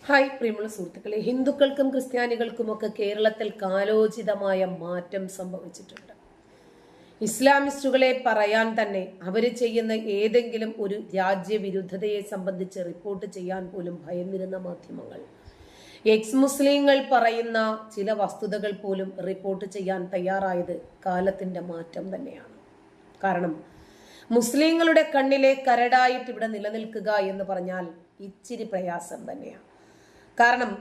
Hi പ്രിയമുള്ള സുഹൃത്തുക്കളെ, ഹിന്ദുക്കൾക്കും ക്രിസ്ത്യാനികൾക്കുമൊക്കെ കേരളത്തിൽ കാലോചിതമായ മാറ്റം സംഭവിച്ചിട്ടുണ്ട്. ഇസ്ലാമിസ്റ്റുകളെ പറയാൻ തന്നെ അവർ ചെയ്യുന്ന ഏതെങ്കിലും ഒരു രാജ്യവിരുദ്ധതയെ സംബന്ധിച്ച് റിപ്പോർട്ട് ചെയ്യാൻ പോലും ഭയന്നിരുന്ന മാധ്യമങ്ങൾ, എക്സ് മുസ്ലിങ്ങൾ പറയുന്ന ചില വസ്തുതകൾ പോലും റിപ്പോർട്ട് ചെയ്യാൻ തയ്യാറായത് കാലത്തിന്റെ മാറ്റം തന്നെയാണ്. കാരണം മുസ്ലിങ്ങളുടെ കണ്ണിലെ കരടായിട്ട് ഇവിടെ നിലനിൽക്കുക എന്ന് പറഞ്ഞാൽ ഇച്ചിരി പ്രയാസം തന്നെയാണ്. കാരണം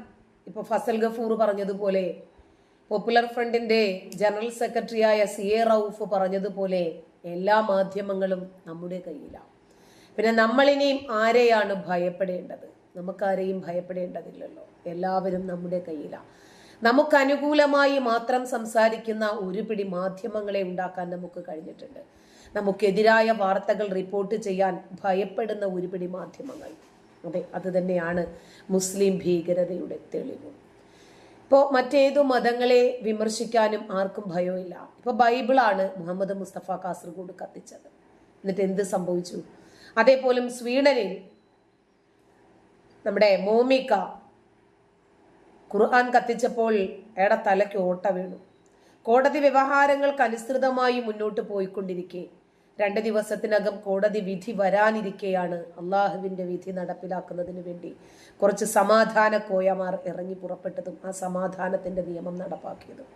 ഇപ്പോൾ ഫസൽ ഗഫൂർ പറഞ്ഞതുപോലെ, പോപ്പുലർ ഫ്രണ്ടിന്റെ ജനറൽ സെക്രട്ടറിയായ CA റൌഫ് പറഞ്ഞതുപോലെ, എല്ലാ മാധ്യമങ്ങളും നമ്മുടെ കയ്യിലാണ്. പിന്നെ നമ്മളിനിയും ആരെയാണ് ഭയപ്പെടേണ്ടത്? നമുക്കാരെയും ഭയപ്പെടേണ്ടതില്ലല്ലോ. എല്ലാവരും നമ്മുടെ കയ്യിലാണ്. നമുക്ക് അനുകൂലമായി മാത്രം സംസാരിക്കുന്ന ഒരു പിടി മാധ്യമങ്ങളെ ഉണ്ടാക്കാൻ നമുക്ക് കഴിഞ്ഞിട്ടുണ്ട്. നമുക്കെതിരായ വാർത്തകൾ റിപ്പോർട്ട് ചെയ്യാൻ ഭയപ്പെടുന്ന ഒരു പിടി മാധ്യമങ്ങൾ. അതെ, അത് തന്നെയാണ് മുസ്ലിം ഭീകരതയുടെ തെളിവ്. ഇപ്പോൾ മറ്റേതു മതങ്ങളെ വിമർശിക്കാനും ആർക്കും ഭയമില്ല. ഇപ്പോൾ ബൈബിളാണ് മുഹമ്മദ് മുസ്തഫ കാസർഗോഡ് കത്തിച്ചത്. എന്നിട്ട് എന്ത് സംഭവിച്ചു? അതേപോലെ സ്വീഡനിൽ നമ്മുടെ മോമിക്ക ഖുർആൻ കത്തിച്ചപ്പോൾ അയാളുടെ തലയ്ക്ക് ഓട്ട വീണു. കോടതി വ്യവഹാരങ്ങൾക്ക് അനുസൃതമായി മുന്നോട്ട് പോയിക്കൊണ്ടിരിക്കെ 2 ദിവസത്തിനകം കോടതി വിധി വരാനിരിക്കെയാണ് അള്ളാഹുവിന്റെ വിധി നടപ്പിലാക്കുന്നതിന് വേണ്ടി കുറച്ച് സമാധാന കോയമാർ ഇറങ്ങി പുറപ്പെട്ടതും ആ സമാധാനത്തിന്റെ നിയമം നടപ്പാക്കിയതും.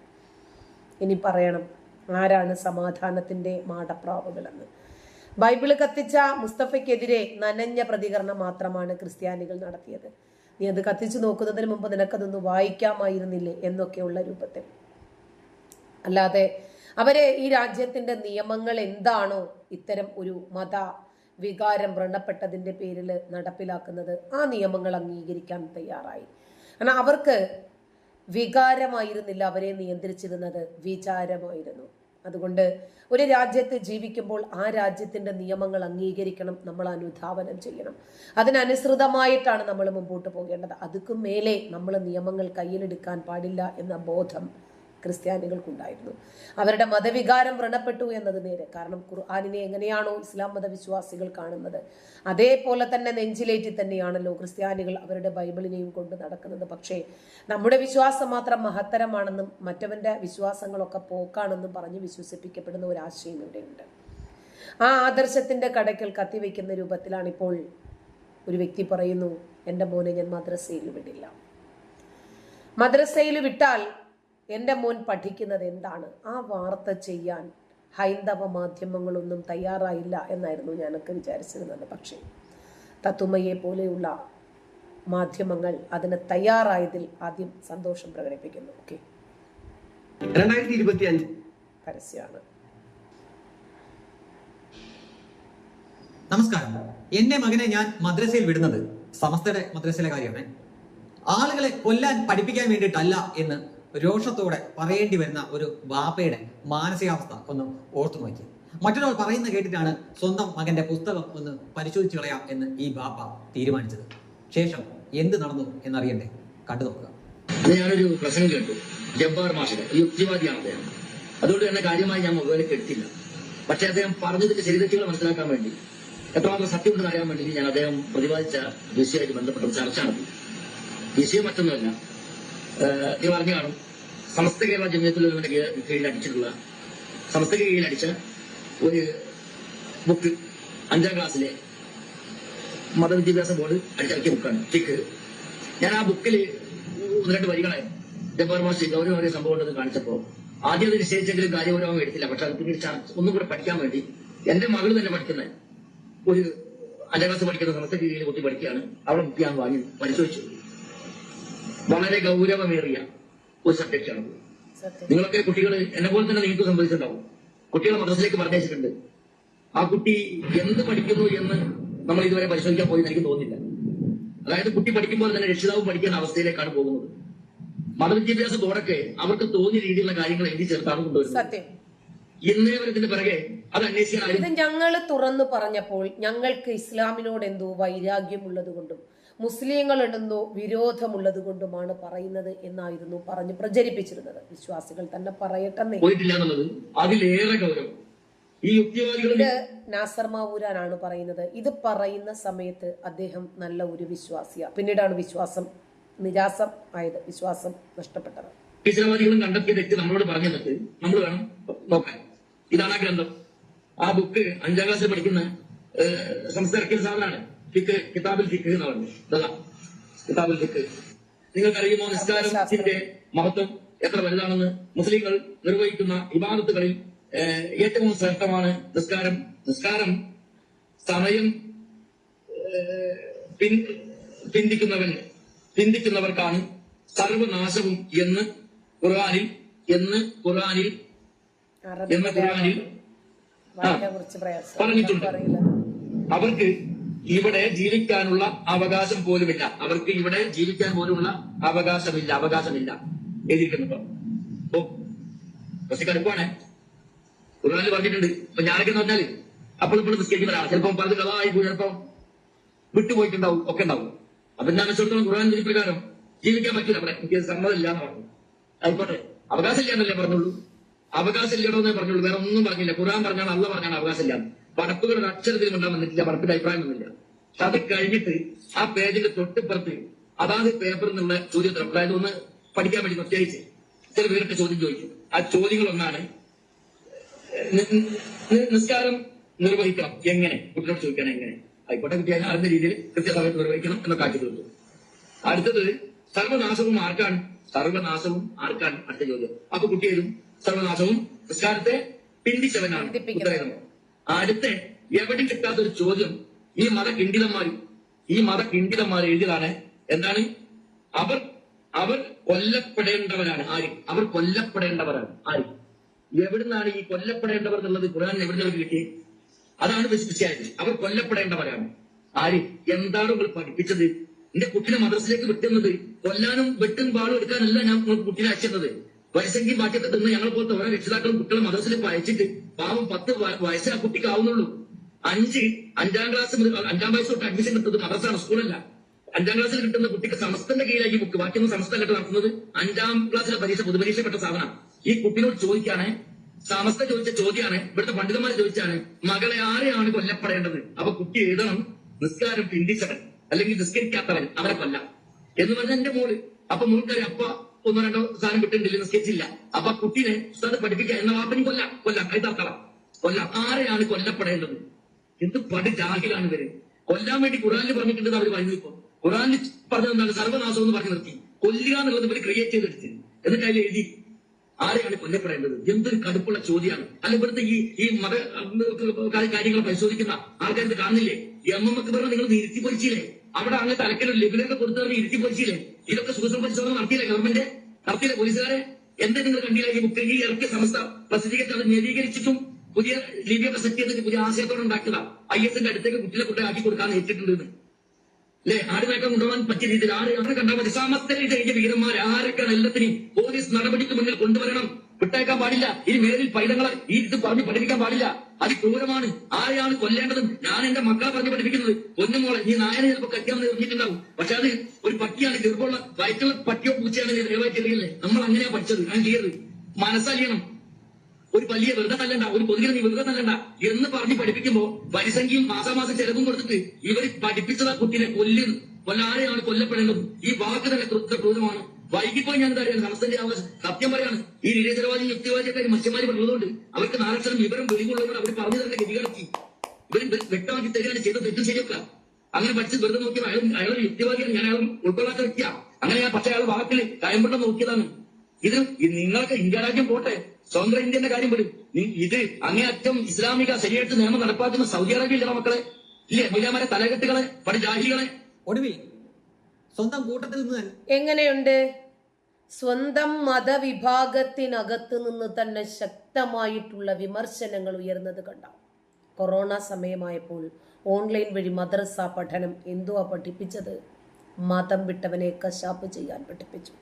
ഇനി പറയണം ആരാണ് സമാധാനത്തിന്റെ മാടപ്രാവുകളെന്ന്. ബൈബിള് കത്തിച്ച മുസ്തഫയ്ക്കെതിരെ നനഞ്ഞ പ്രതികരണം മാത്രമാണ് ക്രിസ്ത്യാനികൾ നടത്തിയത്. നീ അത് കത്തിച്ചു നോക്കുന്നതിന് മുമ്പ് നിനക്കതൊന്ന് വായിക്കാമായിരുന്നില്ലേ എന്നൊക്കെയുള്ള രൂപത്തിൽ. അല്ലാതെ അവരെ ഈ രാജ്യത്തിന്റെ നിയമങ്ങൾ എന്താണോ ഇത്തരം ഒരു മത വികാരം വ്രണപ്പെട്ടതിന്റെ പേരിൽ നടപ്പിലാക്കുന്നത്, ആ നിയമങ്ങൾ അംഗീകരിക്കാൻ തയ്യാറായി. കാരണം അവർക്ക് വികാരമായിരുന്നില്ല അവരെ നിയന്ത്രിച്ചിരുന്നത്, വിചാരമായിരുന്നു. അതുകൊണ്ട് ഒരു രാജ്യത്ത് ജീവിക്കുമ്പോൾ ആ രാജ്യത്തിന്റെ നിയമങ്ങൾ അംഗീകരിക്കണം, നമ്മൾ അനുധാവനം ചെയ്യണം. അതിനനുസൃതമായിട്ടാണ് നമ്മൾ മുമ്പോട്ട് പോകേണ്ടത്. അതുക്കും മേലെ നമ്മൾ നിയമങ്ങൾ കയ്യിലെടുക്കാൻ പാടില്ല എന്ന ബോധം ക്രിസ്ത്യാനികൾക്കുണ്ടായിരുന്നു. അവരുടെ മതവികാരം വ്രണപ്പെട്ടു എന്നത് നേരെ. കാരണം ഖുർആനിനെ എങ്ങനെയാണോ ഇസ്ലാം മതവിശ്വാസികൾ കാണുന്നത്, അതേപോലെ തന്നെ നെഞ്ചിലേറ്റി തന്നെയാണല്ലോ ക്രിസ്ത്യാനികൾ അവരുടെ ബൈബിളിനെയും കൊണ്ട് നടക്കുന്നത്. പക്ഷേ നമ്മുടെ വിശ്വാസം മാത്രം മഹത്തരമാണെന്നും മറ്റവന്റെ വിശ്വാസങ്ങളൊക്കെ പോക്കാണെന്നും പറഞ്ഞ് വിശ്വസിപ്പിക്കപ്പെടുന്ന ഒരു ആശയം ഇവിടെയുണ്ട്. ആ ആദർശത്തിന്റെ കടയ്ക്കൽ കത്തിവെക്കുന്ന രൂപത്തിലാണ് ഇപ്പോൾ ഒരു വ്യക്തി പറയുന്നു, എൻ്റെ മോനെ ഞാൻ മദ്രസയിൽ വിടില്ല. മദ്രസയിൽ വിട്ടാൽ എൻ്റെ മോൻ പഠിക്കുന്നത് എന്താണ്? ആ വാർത്ത ചെയ്യാൻ ഹൈന്ദവ മാധ്യമങ്ങളൊന്നും തയ്യാറായില്ല എന്നായിരുന്നു ഞാനൊക്കെ വിചാരിച്ചിരുന്നത്. പക്ഷേ തത്തുമയെ പോലെയുള്ള മാധ്യമങ്ങൾ അതിന് തയ്യാറായതിൽ ആദ്യം സന്തോഷം പ്രകടിപ്പിക്കുന്നു. ഓക്കെ, 2025 പരസ്യമാണ്. നമസ്കാരം. എന്റെ മകനെ ഞാൻ മദ്രസയിൽ വിടുന്നത് സമസ്തയുടെ മദ്രസയിലെ കാര്യമാണ്. ആളുകളെ കൊല്ലാൻ പഠിപ്പിക്കാൻ വേണ്ടിയിട്ടല്ല എന്ന് രോഷത്തോടെ പറയേണ്ടി വരുന്ന ഒരു ബാപ്പയുടെ മാനസികാവസ്ഥ ഒന്ന് ഓർത്തു നോക്കി. മറ്റൊരാൾ പറയുന്ന കേട്ടിട്ടാണ് സ്വന്തം മകന്റെ പുസ്തകം ഒന്ന് പരിശോധിച്ചു കളയാം എന്ന് ഈ ബാപ്പ തീരുമാനിച്ചത്. ശേഷം എന്ത് നടന്നു എന്നറിയണ്ടേ? കണ്ടു നോക്കുക. ഞാനൊരു പ്രസംഗം കേട്ടു, ജബ്ബാർ മാഷിന്റെ. യുക്തിവാദിയാണ് അദ്ദേഹം. അതുകൊണ്ട് തന്നെ കാര്യമായി ഞാൻ മുഖവിലേക്ക് എടുത്തില്ല. പക്ഷെ അദ്ദേഹം പറഞ്ഞതിന്റെ ശരിതെറ്റുകൾ മനസ്സിലാക്കാൻ വേണ്ടി, എത്രമാത്രം സത്യമുണ്ടെന്ന് അറിയാൻ വേണ്ടി ഞാൻ അദ്ദേഹം പ്രതിപാദിച്ച വിഷയമായിട്ട് ബന്ധപ്പെട്ട ചർച്ച നടത്തി. വിഷയം മറ്റൊന്നുമല്ല, നീ പറഞ്ഞു കാണും, സമസ്ത കേരള ജമിയത്തുൽ കീഴിൽ അടിച്ചിട്ടുള്ള, സമസ്തയ്ക്ക് കീഴിലടിച്ച ഒരു ബുക്ക് 5ാം ക്ലാസ്സിലെ മതവിദ്യാഭ്യാസ ബോർഡ് അടിച്ചിറക്കിയ ബുക്കാണ് ഫിഖ്. ഞാൻ ആ ബുക്കിൽ 1-2 വരികളായി ജബ്ബാർ മാഷി ഗൗരവമേറിയ സംഭവം ഉണ്ടെന്ന് കാണിച്ചപ്പോൾ ആദ്യം അത് നിശ്ചയിച്ചെങ്കിലും കാര്യഗൗരവം എടുത്തില്ല. പക്ഷെ അത് പിന്നീട് ഒന്നും കൂടെ പഠിക്കാൻ വേണ്ടി എന്റെ മകൾ തന്നെ പഠിക്കുന്ന ഒരു 5ാം ക്ലാസ് പഠിക്കുന്ന സമസ്തയ്ക്ക് കീഴിൽ കുട്ടി പഠിക്കുകയാണ്. അവിടെ ബുക്ക് ഞാൻ വാങ്ങി പരിശോധിച്ചു. വളരെ ഗൗരവമേറിയ ഒരു സബ്ജക്റ്റാണ്. നിങ്ങളൊക്കെ കുട്ടികൾ എന്നെ പോലെ തന്നെ നിങ്ങൾക്ക് സംഭവിച്ചിട്ടുണ്ടാവും. കുട്ടികളെ മദ്രസയിലേക്ക് പറഞ്ഞയച്ചിട്ടുണ്ട്. ആ കുട്ടി എന്ത് പഠിക്കുന്നു എന്ന് നമ്മൾ ഇതുവരെ പരിശോധിക്കാൻ പോയി എനിക്ക് തോന്നുന്നില്ല. അതായത് കുട്ടി പഠിക്കുമ്പോൾ തന്നെ രക്ഷിതാവ് പഠിക്കുന്ന അവസ്ഥയിലേക്കാണ് പോകുന്നത്. മതവിദ്യാഭ്യാസ ബോർഡൊക്കെ അവർക്ക് തോന്നിയ രീതിയിലുള്ള കാര്യങ്ങൾ എഴുതി ചേർത്താണ് കൊണ്ടുവരുന്നത്. ഇന്നേ വരത്തിന്റെ പിറകെ അത് അന്വേഷിക്കാൻ ഇത് ഞങ്ങൾ തുറന്നു പറഞ്ഞപ്പോൾ ഞങ്ങൾക്ക് ഇസ്ലാമിനോട് എന്തോ വൈരാഗ്യമുള്ളത് കൊണ്ടും മുസ്ലിങ്ങളെന്നോ വിരോധമുള്ളത് കൊണ്ടുമാണ് പറയുന്നത് എന്നായിരുന്നു പറഞ്ഞ് പ്രചരിപ്പിച്ചിരുന്നത്. വിശ്വാസികൾ തന്നെ പറയട്ടെ. പോയിട്ടില്ല എന്നുള്ളത് അതിലേറെ ഗൗരവം. ഈ യുക്തിവാദികൾ ഇത് നാസർ മാവൂരാനാണ് പറയുന്നത്. ഇത് പറയുന്ന സമയത്ത് അദ്ദേഹം നല്ല ഒരു വിശ്വാസിയാണ്. പിന്നീടാണ് വിശ്വാസം നിരാസം ആയത്, വിശ്വാസം നഷ്ടപ്പെട്ടത്. നിരീശ്വരവാദികളും കണ്ടെത്തിയ തെറ്റ് നമ്മളോട് പറഞ്ഞു തന്നിട്ട് നമ്മൾ വേണം നോക്കാൻ. ഇതാണ് ആ ഗ്രന്ഥം. ആ ബുക്ക് 5ാം ക്ലാസ്സിൽ പഠിക്കുന്ന സംസ്ഥാന സാധനമാണ്. ഫിക്ക്, കിതാബുൽ ഫിക്ക് എന്ന് പറഞ്ഞു. കിതാബുൽ ഫിക്ക്. നിങ്ങൾക്കറിയുമോ നിസ്കാരത്തിന്റെ മഹത്വം എത്ര വലുതാണെന്ന്? മുസ്ലിങ്ങൾ നിർവഹിക്കുന്ന ഇബാദത്തുകളിൽ ഏറ്റവും ശ്രേഷ്ഠമാണ് നിസ്കാരം. നിസ്കാരം സമയം പിന്തിക്കുന്നവർക്കാണ് സർവനാശവും എന്ന് ഖുർആനിൽ പറഞ്ഞിട്ടുണ്ട്. അവർക്ക് ഇവിടെ ജീവിക്കാനുള്ള അവകാശം പോലുമില്ല. അവർക്ക് ഇവിടെ ജീവിക്കാൻ പോലുമുള്ള അവകാശമില്ല എഴുതിയിരിക്കുന്നുണ്ടോ? കുറച്ച് കടുപ്പാണ്. ഖുർആനിൽ പറഞ്ഞിട്ടുണ്ട്. ഇപ്പൊ ഞാനൊക്കെ എന്ന് പറഞ്ഞാല് അപ്പോഴും നിസ്കരിക്കുന്നവരാണ്. ചിലപ്പം പറഞ്ഞ് കളായി പോയി, ചിലപ്പം വിട്ടുപോയിട്ടുണ്ടാവും, ഒക്കെ ഉണ്ടാവും. അപ്പൊ ഞാൻ വെച്ചിടത്തോളം ഖുർആൻ വിധി പ്രകാരം ജീവിക്കാൻ പറ്റില്ല. അവിടെ എനിക്ക് സമ്മതമില്ല എന്ന് പറഞ്ഞു. ആയിക്കോട്ടെ, അവകാശമില്ല എന്നല്ലേ പറഞ്ഞുള്ളൂ. അവകാശം ഇല്ലടോ എന്നേ പറഞ്ഞുള്ളൂ, വേറെ ഒന്നും പറഞ്ഞില്ല. ഖുർആൻ പറഞ്ഞാണ്, അള്ള പറഞ്ഞാണ് അവകാശമില്ല. പടപ്പുകളുടെ അക്ഷരത്തിലും ഉണ്ടാൻ വന്നിട്ടില്ല, പടപ്പിന്റെ അഭിപ്രായം ഒന്നുമില്ല. പക്ഷെ അത് കഴിഞ്ഞിട്ട് ആ പേജിന്റെ തൊട്ടിപ്പുറത്ത് അതാത് പേപ്പറിൽ നിന്നുള്ള ചോദ്യത്തിന്, അതായത് ഒന്ന് പഠിക്കാൻ വേണ്ടി പ്രത്യേകിച്ച് ചില പേരിട്ട് ചോദ്യം ചോദിക്കും. ആ ചോദ്യങ്ങളൊന്നാണ്, നിസ്കാരം നിർവഹിക്കണം എങ്ങനെ? കുട്ടികളോട് ചോദിക്കണം എങ്ങനെ. ആയിക്കോട്ടെ, കുട്ടിയെ അറിഞ്ഞ രീതിയിൽ കൃത്യസമയത്ത് നിർവഹിക്കണം എന്നൊക്കെ ആക്കി തീർത്തു. അടുത്തത് സർവനാശവും ആർക്കാണ്? അടുത്ത ചോദ്യം. അപ്പൊ കുട്ടിയേലും സർവനാശവും നിസ്കാരത്തെ പിന്തിച്ചവനാണ് ഉത്തരം. അടുത്ത എവിടെയും കിട്ടാത്തൊരു ചോദ്യം ഈ മതകിണ്ടിതന്മാർ എഴുതിയതാണ്. എന്താണ്? അവർ കൊല്ലപ്പെടേണ്ടവരാണ്. ആര്? എവിടുന്നാണ് ഈ കൊല്ലപ്പെടേണ്ടവർ എന്നുള്ളത് ഖുർആനിൽ എവിടുന്ന് കിട്ടി? അതാണ് വിശ്വസിച്ചായത്. അവർ കൊല്ലപ്പെടേണ്ടവരാണ്. ആര്? എന്താണ് നിങ്ങൾ പഠിപ്പിച്ചത്? എന്റെ കുട്ടിനെ മദ്രസയിലേക്ക് വിട്ടുന്നത് കൊല്ലാനും വെട്ടും പാടും എടുക്കാനല്ല ഞാൻ കുട്ടിനെ അയച്ചത്. വയസ്സെങ്കിൽ ബാക്കിയൊക്കെ തിന്ന് ഞങ്ങൾ പോലത്തെ ഓരോ രക്ഷിതാക്കളും കുട്ടികളെ മദ്രസയിലേക്ക് അയച്ചിട്ട് പാവം 10 വയസ്സ് ആ കുട്ടിക്ക് ആവുന്നുള്ളൂ. 5ാം ക്ലാസ് മുതൽ 5ാം വയസ്സ് തൊട്ട് അഡ്മിഷൻ കിട്ടുന്നത് മദ്രസാണ്, സ്കൂളല്ല. 5ാം ക്ലാസ്സിൽ കിട്ടുന്ന കുട്ടിക്ക് സമസ്തന്റെ കീഴിലായി ബുക്ക്, ബാക്കിയൊന്നും സമസ്ത കെട്ട് നടത്തുന്നത് 5ാം ക്ലാസ്സിലെ പരീക്ഷ പൊതുപരീക്ഷ പെട്ട സാധനമാണ്. ഈ കുട്ടിനോട് ചോദിക്കാണ്, സമസ്ത ചോദിച്ച ചോദ്യമാണ്, ഇവിടുത്തെ പണ്ഡിതന്മാർ ചോദിച്ചാണ്, മകളെ ആരെയാണ് കൊല്ലപ്പെടേണ്ടത്? അപ്പൊ കുട്ടി എഴുതണം, നിസ്കാരം പിന്തിച്ചവൻ അല്ലെങ്കിൽ നിസ്കരിക്കാത്തവൻ അവരെ കൊല്ലാം എന്ന് പറഞ്ഞ എന്റെ മോള്. അപ്പൊ മോൾക്കാരി അപ്പ 1-2 സാധനം വിട്ടിട്ടില്ല, നിസ്കരിച്ചില്ല. അപ്പൊ കുട്ടീനെ ഉസ്താദ് പഠിപ്പിക്കുക എന്ന വാപ്പനും കൊല്ലാം കൈതാക്കണം. ആരെയാണ് കൊല്ലപ്പെടേണ്ടത്? എന്ത് പടി ജാഹിലാണ് ഇവര്. കൊല്ലാൻ വേണ്ടി ഖുർആനിൽ പറഞ്ഞിട്ടുണ്ട്, അവർ പറഞ്ഞു. ഇപ്പൊ ഖുർആനിൽ പറഞ്ഞത് എന്താണ്? സർവനാശം എന്ന് പറഞ്ഞു നിർത്തി. കൊല്ലുക എന്നുള്ളത് ഇവര് ക്രിയേറ്റ് ചെയ്തെടുത്ത് എന്നിട്ട് അതിൽ എഴുതി ആരെയാണ് കൊല്ലപ്പെടേണ്ടത്. എന്തൊരു കടുപ്പുള്ള ചോദ്യമാണ്. അല്ല, ഇവിടുത്തെ ഈ മത കാര്യങ്ങൾ പരിശോധിക്കുന്ന ആൾക്കാർക്ക് കാണുന്നില്ലേ? എമ്മക്ക് പറഞ്ഞാൽ നിങ്ങൾ ഇരുത്തി പൊരിച്ചില്ലേ? അവിടെ അങ്ങ് തലക്കലൊരു ലെബിലൊക്കെ കൊടുത്തവർ ഇരുത്തി പൊരിച്ചില്ലേ? ഇതൊക്കെ സൂക്ഷ്മ പരിശോധന നടത്തിയില്ലേ ഗവൺമെന്റ്? നടത്തിയില്ലേ പോലീസുകാരെ? എന്താ നിങ്ങൾ കണ്ടില്ല? ഈ ബുക്ക് ഈ ഇറക്കിയ സംസ്ഥ പ്രസിദ്ധീകരിച്ച് അത് നിരീകരിച്ചിട്ടും പുതിയ ലിപിയൊക്കെ സെറ്റ് ചെയ്തിട്ട് പുതിയ ആശയത്തോടെ ഉണ്ടാക്കിയതാ. IS-ന്റെ അടുത്തേക്ക് കുട്ടികളെ കൊണ്ടാക്കി കൊടുക്കാൻ ഏറ്റിട്ടുണ്ട് അല്ലെ? ആടുമേക്കാൻ കൊണ്ടുപോകാൻ പറ്റിയ രീതിയിൽ ആരെ കണ്ടാൽ മതി. സമസ്തയുടെ വീരന്മാർ ആരൊക്കെയാണ് എല്ലാത്തിനും പോലീസ് നടപടിക്ക് മുന്നിൽ കൊണ്ടുവരണം. വിട്ടേക്കാൻ പാടില്ല. ഈ മേലിൽ പൈതങ്ങളെ ഈ ഇത് പറഞ്ഞ് പഠിപ്പിക്കാൻ പാടില്ല. അത് ക്രൂരമാണ്. ആരെയാണ് കൊല്ലേണ്ടതും ഞാൻ എന്റെ മക്കളെ പറഞ്ഞ് പഠിപ്പിക്കുന്നത്. പൊന്നുമോളെ, ഈ നായനെ ചിലപ്പോൾ കറ്റാമെന്ന് എറിഞ്ഞിട്ടുണ്ടാവും. പക്ഷെ അത് ഒരു പട്ടിയാണ്, ചെറുപ്പമുള്ള വയറ്റുള്ള പട്ടിയോ പൂച്ചയാണ് ദയവായി ചെറിയല്ലേ. നമ്മൾ അങ്ങനെയാ പഠിച്ചത്. ഞാൻ ചെയ്യരുത്. മനസ്സറിയണം. ഒരു വലിയ വെറുതെ തല്ലണ്ട, ഒരു പൊതുകിൽ നീ വെറുതെ തല്ലണ്ട എന്ന് പറഞ്ഞ് പഠിപ്പിക്കുമ്പോ വരിസംഖ്യയും മാസാമാസം ചെലവും കൊടുത്തിട്ട് ഇവർ പഠിപ്പിച്ചതാ കുട്ടിനെ കൊല്ലാരെയാണ് കൊല്ലപ്പെടേണ്ടത്. ഈ വാക്ക് തന്നെ ക്രൂരമാണ്. വൈകിപ്പോയി ഞാൻ എന്താ അറിയാം, സമസ്തന്റെ അവകാശം സത്യം പറയാണ്. ഈ നിരീശ്വരവാദി യുക്തിവാദിയൊക്കെ മനുഷ്യന്മാര് പറഞ്ഞതുകൊണ്ട് അവർക്ക് 4 അക്ഷരം വിവരം വെളിവുള്ളവർ അവർ പറഞ്ഞു തന്നെ ഗതികടക്കി ഇവർ വ്യക്തമാക്കി തരികയാണ് ചെയ്ത തെറ്റും ശരിയൊക്കെ. അങ്ങനെ പഠിച്ച് വെറുതെ നോക്കിയപ്പോൾ അയാളൊരു യുക്തിവാദിയാണ്. ഞാൻ അയാളും ഉൾക്കൊള്ളാത്ത വ്യക്തിയാണ്. അങ്ങനെ ഞാൻ പക്ഷേ അയാൾ വാക്കിൽ കയമ്പെണ്ണം നോക്കിയതാണ്. ഇത് നിങ്ങൾക്ക് ഇന്ത്യ രാജ്യം പോട്ടെ, സ്വതന്ത്ര ഇന്ത്യന്റെ കാര്യം വിടും. ഇത് അങ്ങേയറ്റം ഇസ്ലാമിക ശരീരത്ത് നിയമം നടപ്പാക്കുന്ന സൗദി അറേബ്യയിലെ മക്കളെ ഇല്ലേ, മൊയ്ലാമാരെ തലകെട്ടുകളെ പടി ജാഹികളെ ഒടുവിൽ സ്വന്തം കൂട്ടത്തിൽ നിന്ന് എങ്ങനെയുണ്ട്? സ്വന്തം മതവിഭാഗത്തിനകത്ത് നിന്ന് തന്നെ ശക്തമായിട്ടുള്ള വിമർശനങ്ങൾ ഉയർന്നത് കണ്ട. കൊറോണ സമയമായപ്പോൾ ഓൺലൈൻ വഴി മദ്രസ പഠനം എന്തുവാ പഠിപ്പിച്ചത്? മതം വിട്ടവനെ കശാപ്പ് ചെയ്യാൻ പഠിപ്പിച്ചു.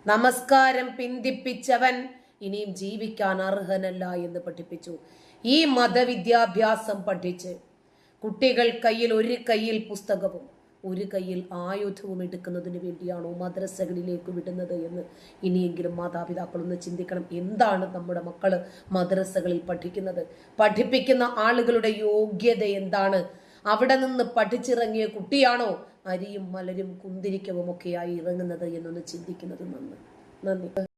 നമസ്കാരം പിന്തിപ്പിച്ചവൻ ഇനിയും ജീവിക്കാൻ അർഹനല്ല എന്ന് പഠിപ്പിച്ചു. ഈ മതവിദ്യാഭ്യാസം പഠിച്ച് കുട്ടികൾ ഒരു കയ്യിൽ പുസ്തകവും ഒരു കയ്യിൽ ആയുധവും എടുക്കുന്നതിന് വേണ്ടിയാണോ മദ്രസകളിലേക്ക് വിടുന്നത് എന്ന് ഇനിയെങ്കിലും മാതാപിതാക്കളൊന്ന് ചിന്തിക്കണം. എന്താണ് നമ്മുടെ മക്കള് മദ്രസകളിൽ പഠിക്കുന്നത്? പഠിപ്പിക്കുന്ന ആളുകളുടെ യോഗ്യത എന്താണ്? അവിടെ നിന്ന് പഠിച്ചിറങ്ങിയ കുട്ടിയാണോ അരിയും മലരും കുന്തിരിക്കവും ഒക്കെയായി ഇറങ്ങുന്നത് എന്നൊന്ന് ചിന്തിക്കുന്നത് നന്ദി.